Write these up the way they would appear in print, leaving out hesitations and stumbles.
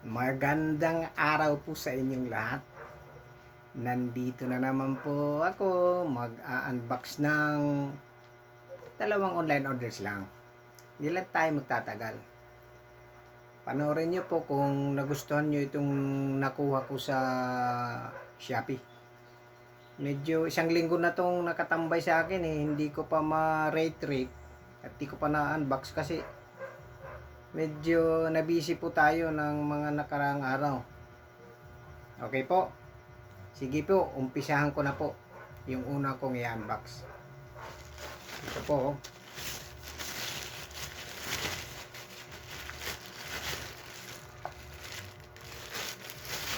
Magandang araw po sa inyong lahat. Nandito na naman po ako mag-unbox ng dalawang online orders lang. Hindi lang tayo magtatagal. Panoorin nyo po kung nagustuhan nyo itong nakuha ko sa Shopee. Medyo isang linggo na itong nakatambay sa akin Hindi ko pa ma-rate at hindi ko pa na-unbox kasi medyo nabisi po tayo ng mga nakaraang araw. Okay po. Sige po, umpisahan ko na po yung una kong i-unbox. Ito po.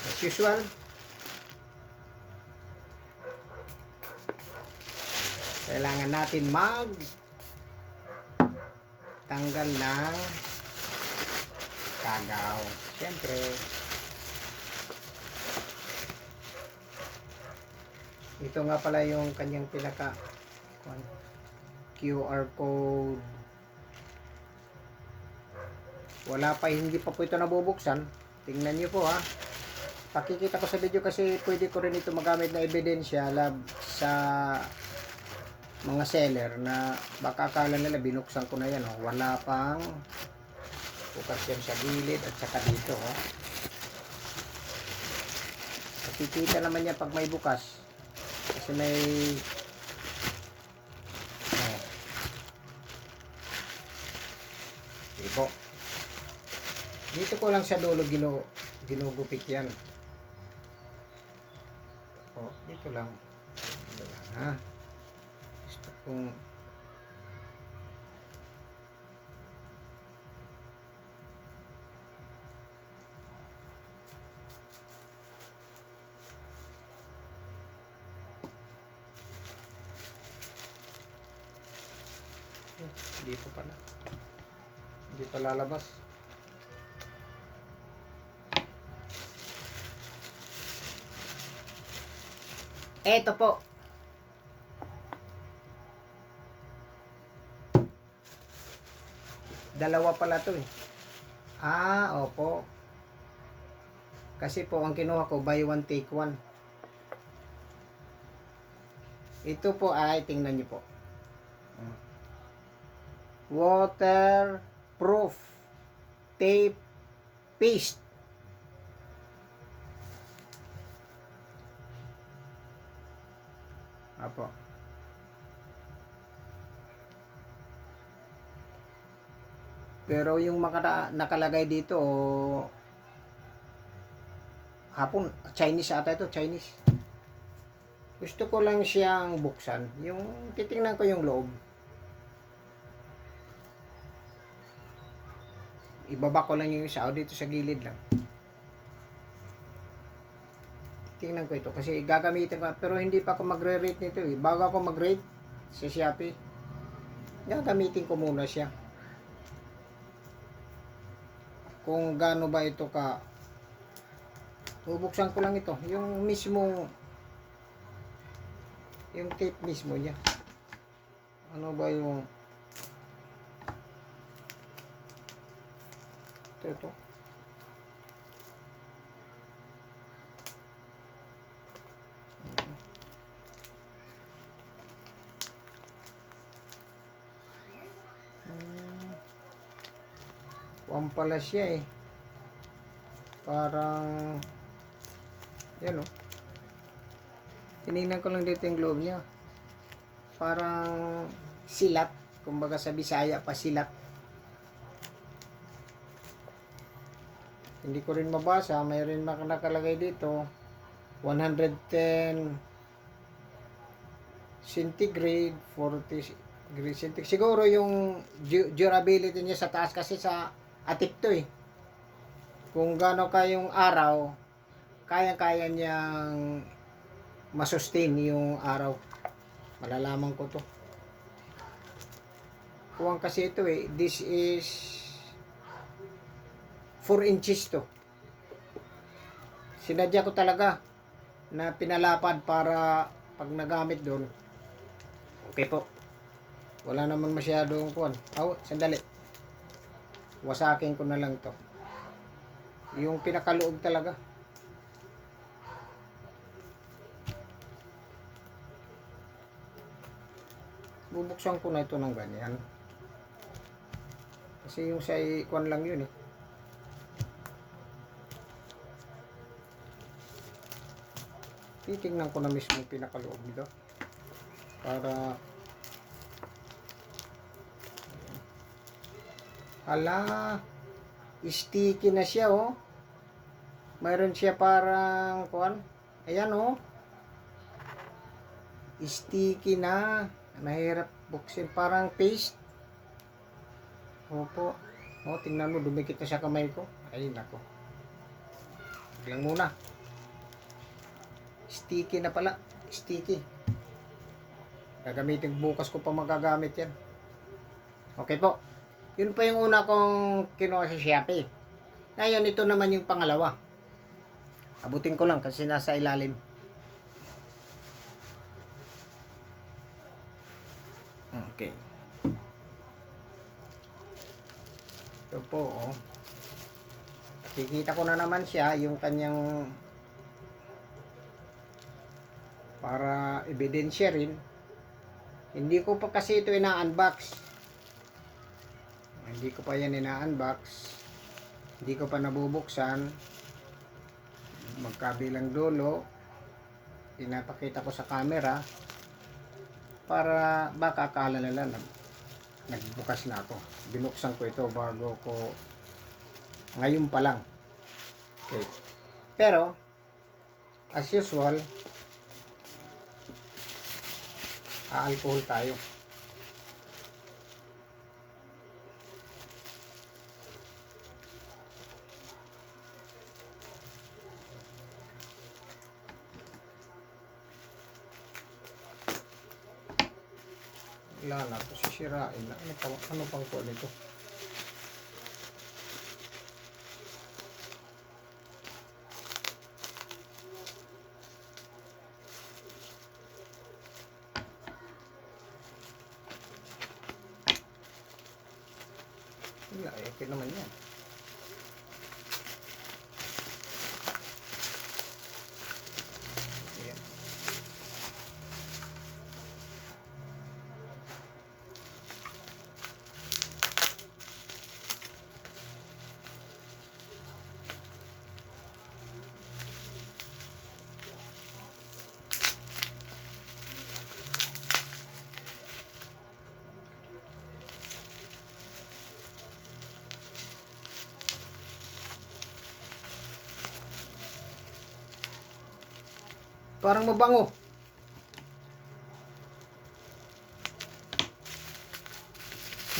As usual, kailangan natin tanggal ng kagaw. Siyempre, ito nga pala yung kanyang pinaka QR code. Hindi pa po ito nabubuksan. Tingnan nyo po ha. Pakikita ko sa video kasi pwede ko rin ito magamit na ebidensya sa mga seller na baka akala nila binuksan ko na yan. Wala pang bukas yan sa gilid at saka dito. Makikita naman niya pag may bukas. Kasi may po. Dito ko lang sa dulo ginugupit yan. Dito lang. Gusto kong dito pala. Hindi pa lalabas. Eto po. Dalawa pala to opo. Kasi po ang kinuha ko buy one take one. Ito po ay tingnan niyo po. Waterproof tape paste. Apo. Pero yung nakalagay dito hapon Chinese ata ito, Chinese. Gusto ko lang siyang buksan. Yung titingnan ko yung loob. Ibaba ko lang yung isa dito sa gilid lang. Tingnan ko ito kasi gagamitin ko pero hindi pa ako magre-rate nito Bago ako mag-rate sa Shopee, gagamitin ko muna siya. Kung gaano ba ito ka. Bubuksan ko lang ito. Yung tape mismo niya. Ano ba yung ito. Pala siya parang yan tinignan ko lang dito yung globe niya, parang silat, kumbaga sa Bisaya pa silat. Hindi ko rin mabasa, mayroon nakalagay dito 110 centigrade, 40 degrees centigrade. Siguro yung durability niya sa taas kasi sa atik to Kung gaano kayong araw, kaya-kaya niyang masustain yung araw. Malalaman ko to. Kuwang kasi ito this is 4 inches to. Sinadya ko talaga na pinalapad para pag nagamit doon. Okay po. Wala naman masyadong kuwan. Sandali. Wasakin ko na lang to. Yung pinakaloob talaga. Bubuksan ko na ito ng ganyan. Kasi yung sa ikuan lang yun eh. Titingnan ko na mismo yung pinakaloob nito. Para hala, sticky na siya oh. Mayroon siya parang kuan. Ayan oh. Sticky na. Mahirap buksin, parang paste. Opo. Oh, tingnan mo, dumikit na sa kamay ko. Ay, nako. Lang muna. Sticky na pala. Sticky. Gagamitin bukas ko pa magagamit yan. Okay po. Yun pa yung una kong kinuha sa Shopee. Ngayon, ito naman yung pangalawa. Abutin ko lang kasi nasa ilalim. Okay. Ito po, oh. Kikita ko na naman siya, yung kanyang para ebidensya rin. Hindi ko pa kasi ito ina-unbox. Hindi ko pa yan ina-unbox. Hindi ko pa nabubuksan. Magkabilang dulo. Pinapakita ko sa camera para baka akala nila nagbukas na ako. Binuksan ko ito bago ko ngayon pa lang. Okay. Pero as usual, alcohol tayo. Wala na ito, sisirain na. Ano pang ko nito? Wala, okay naman yan. Ayan. Parang mabango.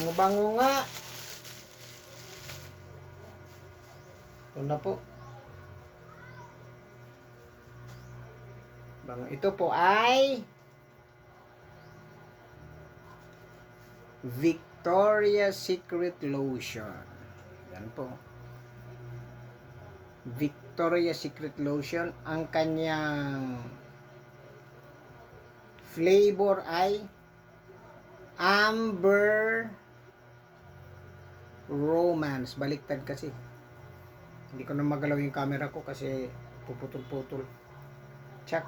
Mabango nga. Ito na po. Ito po ay Victoria's Secret Lotion. Yan po. Victoria's Secret Lotion. Ang kanyang flavor ay Amber Romance. Baliktad kasi. Hindi ko na magalaw yung camera ko kasi puputol-putol. Check.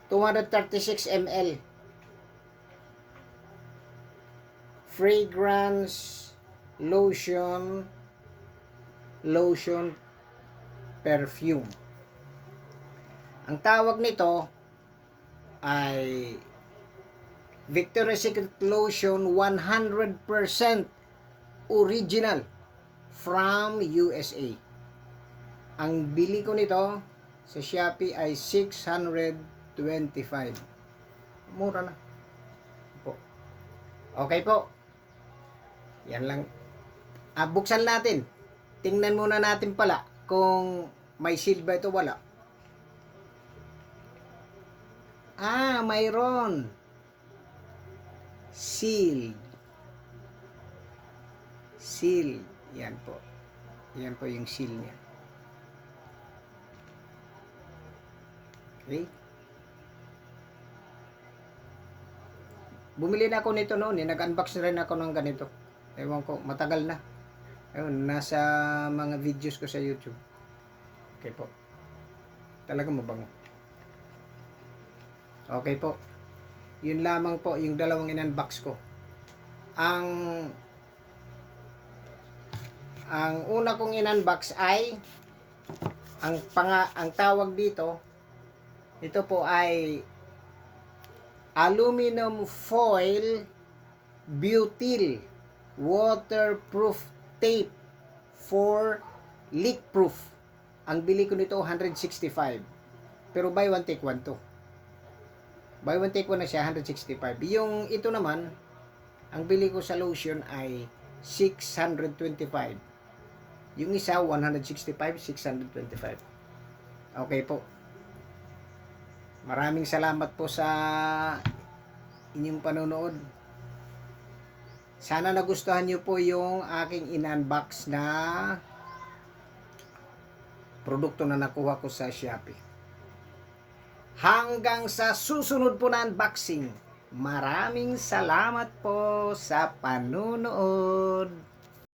236 ml. Fragrance lotion perfume. Ang tawag nito ay Victoria's Secret Lotion 100% original from USA. Ang bili ko nito sa Shopee ay 625. Mura na po. Okay po. Yan lang. Buksan natin. Tingnan muna natin pala kung may seal ba ito, wala. Mayroon. Seal. Seal. Yan po. Yan po yung seal niya. Okay. Bumili na ako nito noon. Nag-unbox na rin ako ng ganito. Ewan ko, matagal na. Ayun, nasa mga videos ko sa YouTube. Okay po. Talagang mabango. Okay po. Yun lamang po yung dalawang in-unbox ko. Ang una kong in-unbox ay ang tawag dito, ito po ay aluminum foil butyl waterproof tape for leak proof. Ang bili ko nito 165. Pero buy one take one to. Buy one take one na siya 165. Yung ito naman, ang bili ko sa lotion ay 625. Yung isa 165, 625. Okay po. Maraming salamat po sa inyong panonood. Sana nagustuhan niyo po yung aking in-unbox na produkto na nakuha ko sa Shopee. Hanggang sa susunod po na unboxing. Maraming salamat po sa panonood.